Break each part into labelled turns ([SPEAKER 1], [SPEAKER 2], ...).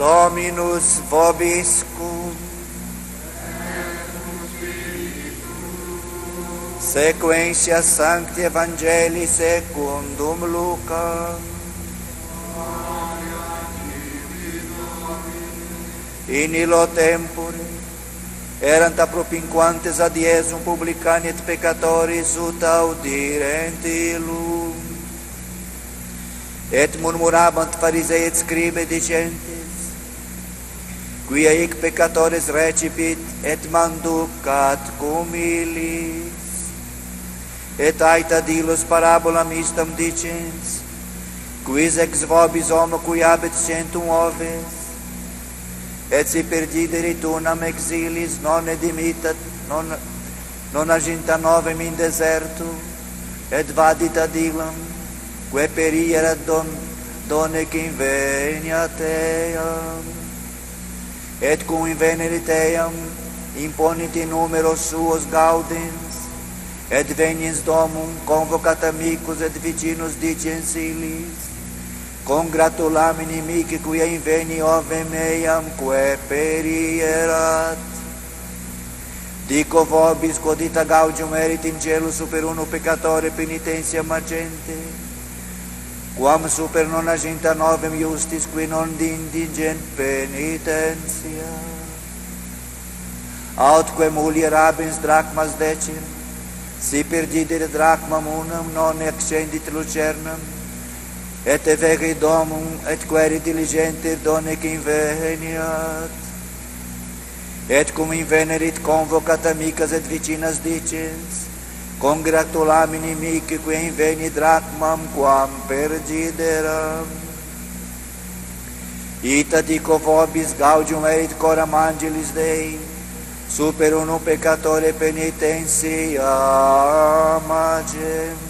[SPEAKER 1] Dominus vobiscum. Sequentia Sancti Evangelii secundum Luca. In illo tempore erant appropinquantes ad Iesum publicani et peccatoris ut audirent illum. Et murmurabant Pharisei et scribe dicentes: quia hic peccatores recipit et manducat cum illis. Et aita illos parabolam istam dicens: quis ex vobis homo cui habet 100 oves, et si perdiderit unam ex illis, non edimitat, non aginta novem in deserto, et vadit ad illam, quae perierat donec inveniat eam. Et cum invenerit eam, imponit in numero suos gaudens, et veniens domum convocat amicus et vicinus dicens illis: congratulamen inimici quia inveni ovem eam quae perierat. Dico vobis quod ita gaudium erit in cielo super uno peccatore penitentia magente, quam super nonaginta novem justis qui non indigent penitentia. Autque mulier habens drachmas decim, si perdidere drachmam unam non accendit lucernam, et everi domum et queri diligenter donec inveniat. Et cum invenerit convocat amicas et vicinas dicens: congratulamen inimici quia inveni drachmam quam perdideram. Ita dico vobis gaudium erit coram angelis Dei super unum peccatore penitentia magente.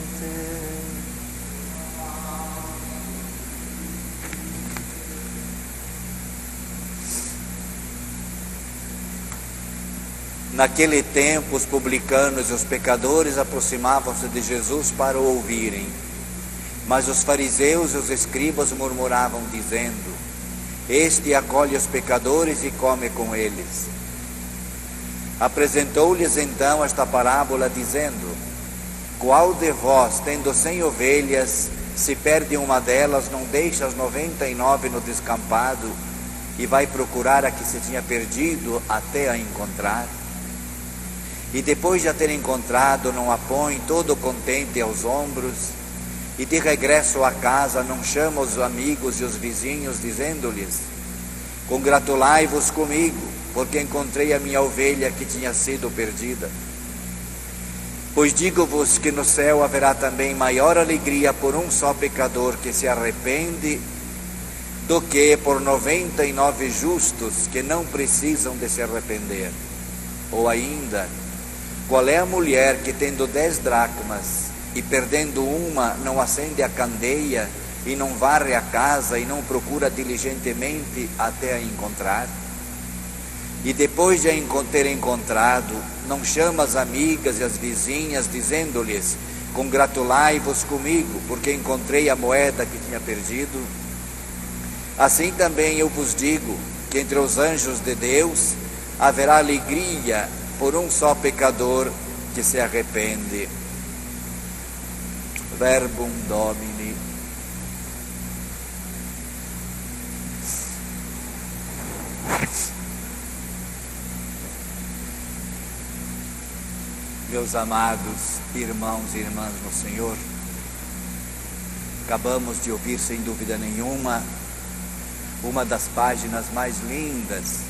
[SPEAKER 1] Naquele tempo, os publicanos e os pecadores aproximavam-se de Jesus para o ouvirem. Mas os fariseus e os escribas murmuravam, dizendo: este acolhe os pecadores e come com eles. Apresentou-lhes então esta parábola, dizendo: qual de vós, tendo 100 ovelhas, se perde uma delas, não deixa as 99 no descampado e vai procurar a que se tinha perdido até a encontrar? E depois de a ter encontrado, não a põe todo contente aos ombros, e de regresso à casa não chama os amigos e os vizinhos, dizendo-lhes: congratulai-vos comigo, porque encontrei a minha ovelha que tinha sido perdida. Pois digo-vos que no céu haverá também maior alegria por um só pecador que se arrepende, do que por 99 justos que não precisam de se arrepender. Ou ainda, qual é a mulher que, tendo 10 dracmas e perdendo uma, não acende a candeia e não varre a casa e não procura diligentemente até a encontrar? E depois de a ter encontrado, não chama as amigas e as vizinhas, dizendo-lhes: congratulai-vos comigo, porque encontrei a moeda que tinha perdido? Assim também eu vos digo que entre os anjos de Deus haverá alegria por um só pecador que se arrepende. Verbum Domini. Meus amados irmãos e irmãs no Senhor, acabamos de ouvir, sem dúvida nenhuma, uma das páginas mais lindas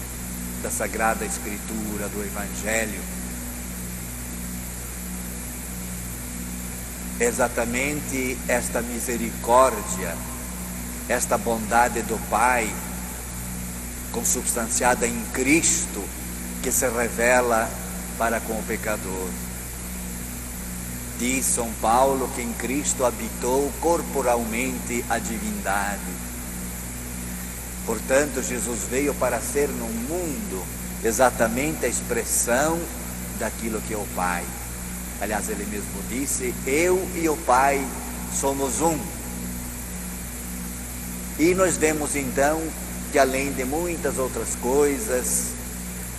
[SPEAKER 1] da Sagrada Escritura, do Evangelho. Exatamente esta misericórdia, esta bondade do Pai, consubstanciada em Cristo, que se revela para com o pecador. Diz São Paulo que em Cristo habitou corporalmente a divindade. Portanto, Jesus veio para ser no mundo exatamente a expressão daquilo que é o Pai. Aliás, ele mesmo disse: eu e o Pai somos um. E nós vemos então que além de muitas outras coisas,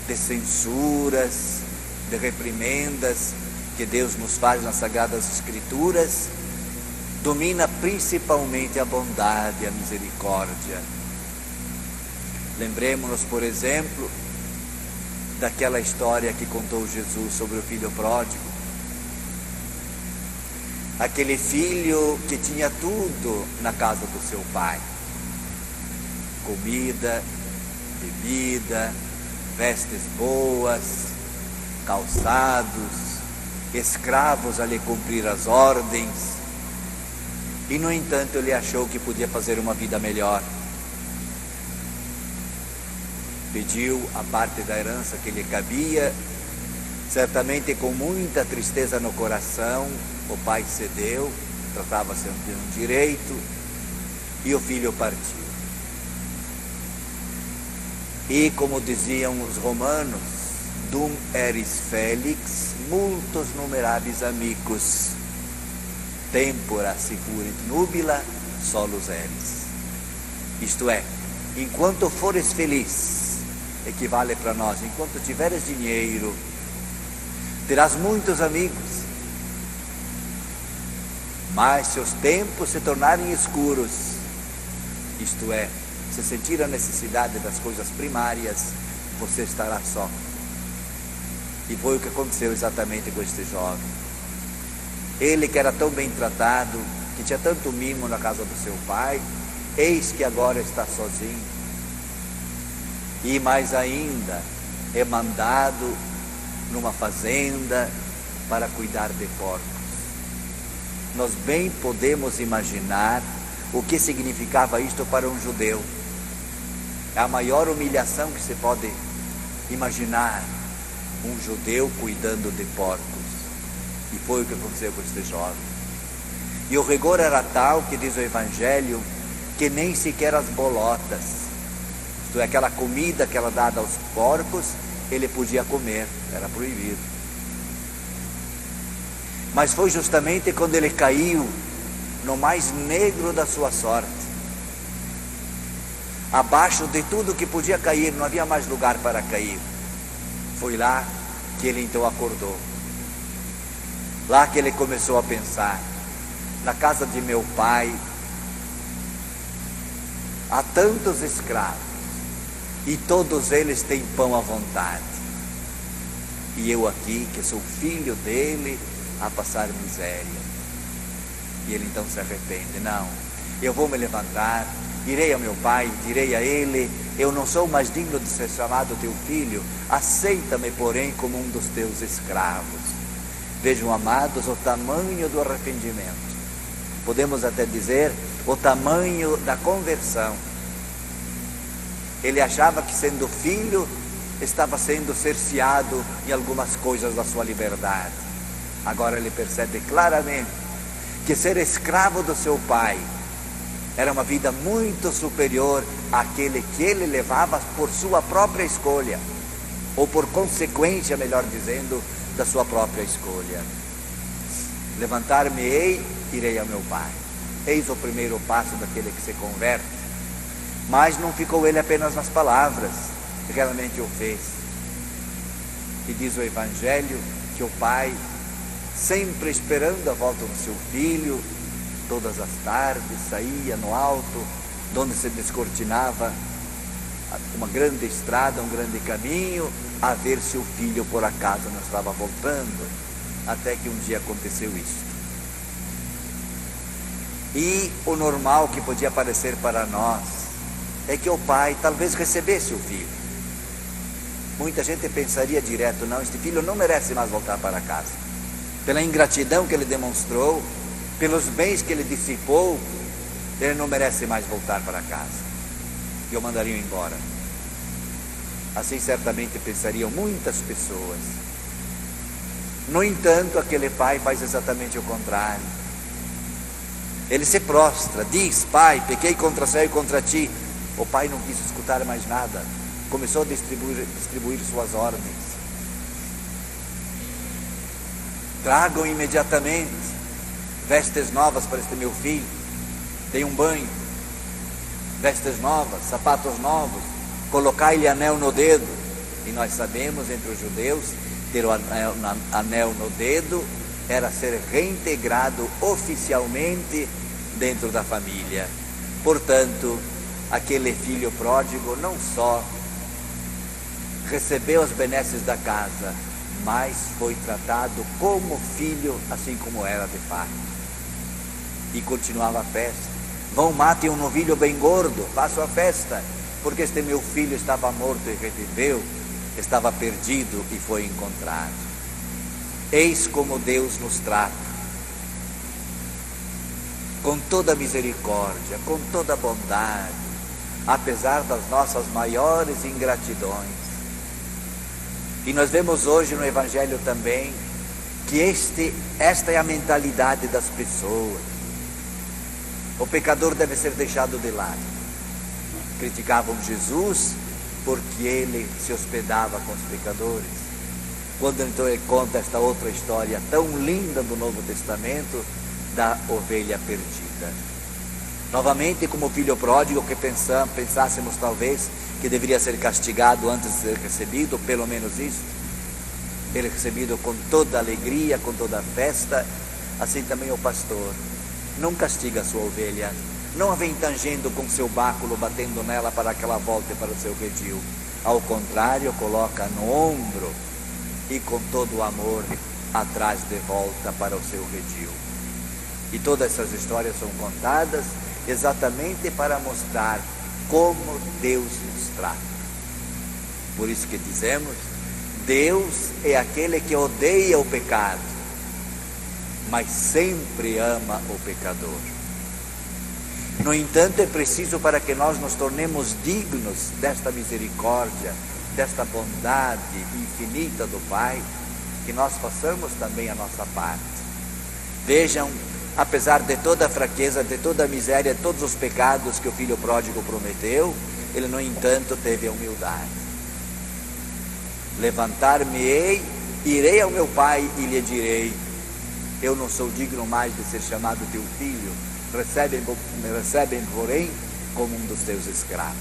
[SPEAKER 1] de censuras, de reprimendas que Deus nos faz nas Sagradas Escrituras, domina principalmente a bondade e a misericórdia. Lembremos-nos, por exemplo, daquela história que contou Jesus sobre o filho pródigo. Aquele filho que tinha tudo na casa do seu pai: comida, bebida, vestes boas, calçados, escravos a lhe cumprir as ordens. E no entanto ele achou que podia fazer uma vida melhor. Pediu a parte da herança que lhe cabia, certamente com muita tristeza no coração. O pai cedeu, tratava-se de um direito, e o filho partiu. E como diziam os romanos, dum eris felix multos numerabis amicus, tempora sicurit nubila solus eris. Isto é, enquanto fores feliz, equivale para nós, enquanto tiveres dinheiro, terás muitos amigos. Mas se os tempos se tornarem escuros, isto é, se sentir a necessidade das coisas primárias, você estará só. E foi o que aconteceu exatamente com este jovem. Ele que era tão bem tratado, que tinha tanto mimo na casa do seu pai, eis que agora está sozinho. E mais ainda, é mandado numa fazenda para cuidar de porcos. Nós bem podemos imaginar o que significava isto para um judeu. É a maior humilhação que se pode imaginar, um judeu cuidando de porcos. E foi o que aconteceu com este jovem. E o rigor era tal, que diz o Evangelho, que nem sequer as bolotas, isto é, aquela comida que era dada aos porcos, ele podia comer, era proibido. Mas foi justamente quando ele caiu no mais negro da sua sorte, abaixo de tudo que podia cair, não havia mais lugar para cair. Foi lá que ele então acordou. Lá que ele começou a pensar: na casa de meu pai há tantos escravos, e todos eles têm pão à vontade, e eu aqui, que sou filho dele, a passar miséria. E ele então se arrepende: não, eu vou me levantar, irei a meu pai, direi a ele: eu não sou mais digno de ser chamado teu filho, aceita-me porém como um dos teus escravos. Vejam, amados, o tamanho do arrependimento, podemos até dizer o tamanho da conversão. Ele achava que, sendo filho, estava sendo cerceado em algumas coisas da sua liberdade. Agora ele percebe claramente que ser escravo do seu pai era uma vida muito superior àquele que ele levava por sua própria escolha, ou por consequência, melhor dizendo, da sua própria escolha. Levantar-me-ei, irei a meu pai. Eis o primeiro passo daquele que se converte. Mas não ficou ele apenas nas palavras, realmente o fez. E diz o Evangelho que o pai, sempre esperando a volta do seu filho, todas as tardes saía no alto, onde se descortinava uma grande estrada, um grande caminho, a ver se o filho por acaso não estava voltando, até que um dia aconteceu isso. E o normal que podia parecer para nós é que o pai talvez recebesse o filho. Muita gente pensaria direto: não, este filho não merece mais voltar para casa. Pela ingratidão que ele demonstrou, pelos bens que ele dissipou, ele não merece mais voltar para casa. E o mandariam embora. Assim certamente pensariam muitas pessoas. No entanto, aquele pai faz exatamente o contrário. Ele se prostra, diz: pai, pequei contra o céu e contra ti. O pai não quis escutar mais nada, começou a distribuir suas ordens. Tragam imediatamente vestes novas para este meu filho, dei um banho, vestes novas, sapatos novos, colocai-lhe anel no dedo. E nós sabemos, entre os judeus, ter o anel no dedo era ser reintegrado oficialmente dentro da família. Portanto, aquele filho pródigo não só recebeu as benesses da casa, mas foi tratado como filho, assim como era de fato. E continuava a festa. Vão, matem um novilho bem gordo, façam a festa, porque este meu filho estava morto e reviveu, estava perdido e foi encontrado. Eis como Deus nos trata, com toda misericórdia, com toda bondade, apesar das nossas maiores ingratidões. E nós vemos hoje no Evangelho também que esta é a mentalidade das pessoas. O pecador deve ser deixado de lado. Criticavam Jesus porque ele se hospedava com os pecadores. Quando então ele conta esta outra história tão linda do Novo Testamento, da ovelha perdida. Novamente, como o filho pródigo, que pensássemos talvez que deveria ser castigado antes de ser recebido, pelo menos isso. Ele é recebido com toda alegria, com toda festa. Assim também o pastor não castiga a sua ovelha, não a vem tangendo com seu báculo, batendo nela para que ela volte para o seu redil. Ao contrário, coloca no ombro e com todo o amor atrás de volta para o seu redil. E todas essas histórias são contadas exatamente para mostrar como Deus nos trata. Por isso que dizemos, Deus é aquele que odeia o pecado, mas sempre ama o pecador. No entanto, é preciso, para que nós nos tornemos dignos desta misericórdia, desta bondade infinita do Pai, que nós façamos também a nossa parte. Vejam, apesar de toda a fraqueza, de toda a miséria, de todos os pecados que o filho pródigo prometeu, ele, no entanto, teve a humildade. Levantar-me-ei, irei ao meu pai e lhe direi: eu não sou digno mais de ser chamado teu filho, me recebem, porém, como um dos teus escravos.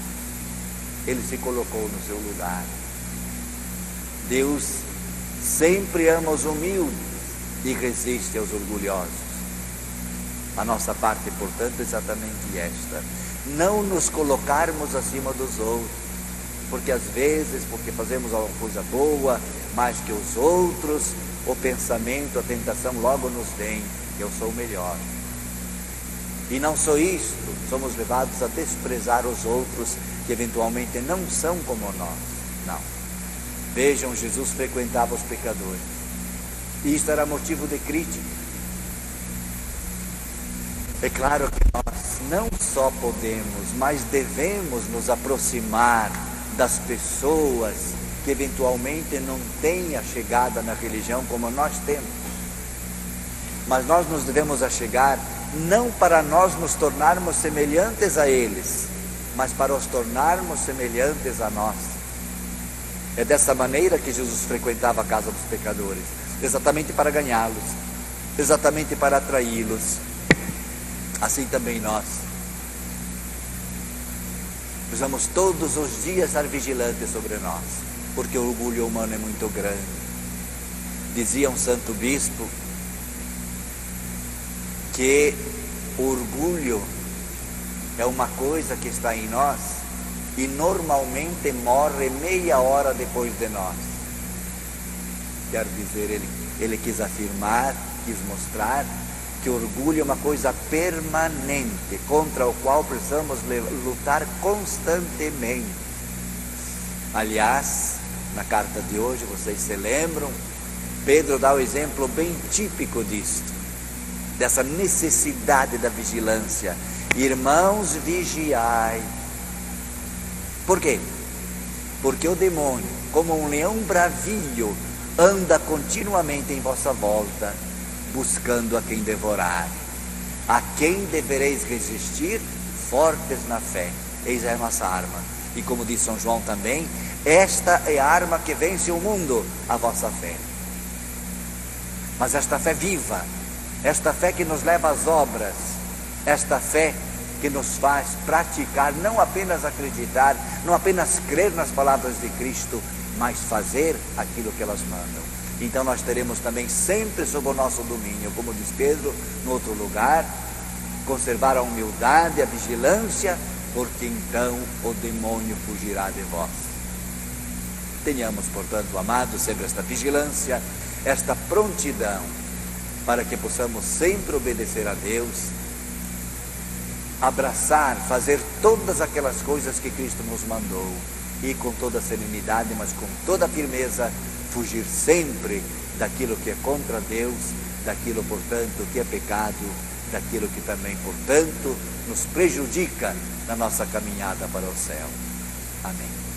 [SPEAKER 1] Ele se colocou no seu lugar. Deus sempre ama os humildes e resiste aos orgulhosos. A nossa parte, portanto, é exatamente esta: não nos colocarmos acima dos outros, porque às vezes, porque fazemos alguma coisa boa mais que os outros, o pensamento, a tentação logo nos vem: eu sou melhor. E não só isto, somos levados a desprezar os outros que eventualmente não são como nós. Não. Vejam, Jesus frequentava os pecadores. E isto era motivo de crítica. É claro que nós não só podemos, mas devemos nos aproximar das pessoas que eventualmente não têm a chegada na religião como nós temos. Mas nós nos devemos achegar não para nós nos tornarmos semelhantes a eles, mas para os tornarmos semelhantes a nós. É dessa maneira que Jesus frequentava a casa dos pecadores, exatamente para ganhá-los, exatamente para atraí-los. Assim também nós precisamos todos os dias estar vigilantes sobre nós, porque o orgulho humano é muito grande. Dizia um santo bispo que o orgulho é uma coisa que está em nós e normalmente morre meia hora depois de nós. Quer dizer, ele quis afirmar, quis mostrar que o orgulho é uma coisa permanente, contra o qual precisamos lutar constantemente. Aliás, na carta de hoje, vocês se lembram, Pedro dá o exemplo bem típico disto, dessa necessidade da vigilância. Irmãos, vigiai. Por quê? Porque o demônio, como um leão bravio, anda continuamente em vossa volta, buscando a quem devorar. A quem devereis resistir? Fortes na fé. Eis a nossa arma. E como diz São João também, esta é a arma que vence o mundo, a vossa fé. Mas esta fé viva, esta fé que nos leva às obras, esta fé que nos faz praticar, não apenas acreditar, não apenas crer nas palavras de Cristo, mas fazer aquilo que elas mandam. Então nós teremos também sempre sob o nosso domínio, como diz Pedro, no outro lugar, conservar a humildade, a vigilância, porque então o demônio fugirá de vós. Tenhamos, portanto, amados, sempre esta vigilância, esta prontidão, para que possamos sempre obedecer a Deus, abraçar, fazer todas aquelas coisas que Cristo nos mandou, e com toda serenidade, mas com toda firmeza, fugir sempre daquilo que é contra Deus, daquilo, portanto, que é pecado, daquilo que também, portanto, nos prejudica na nossa caminhada para o céu. Amém.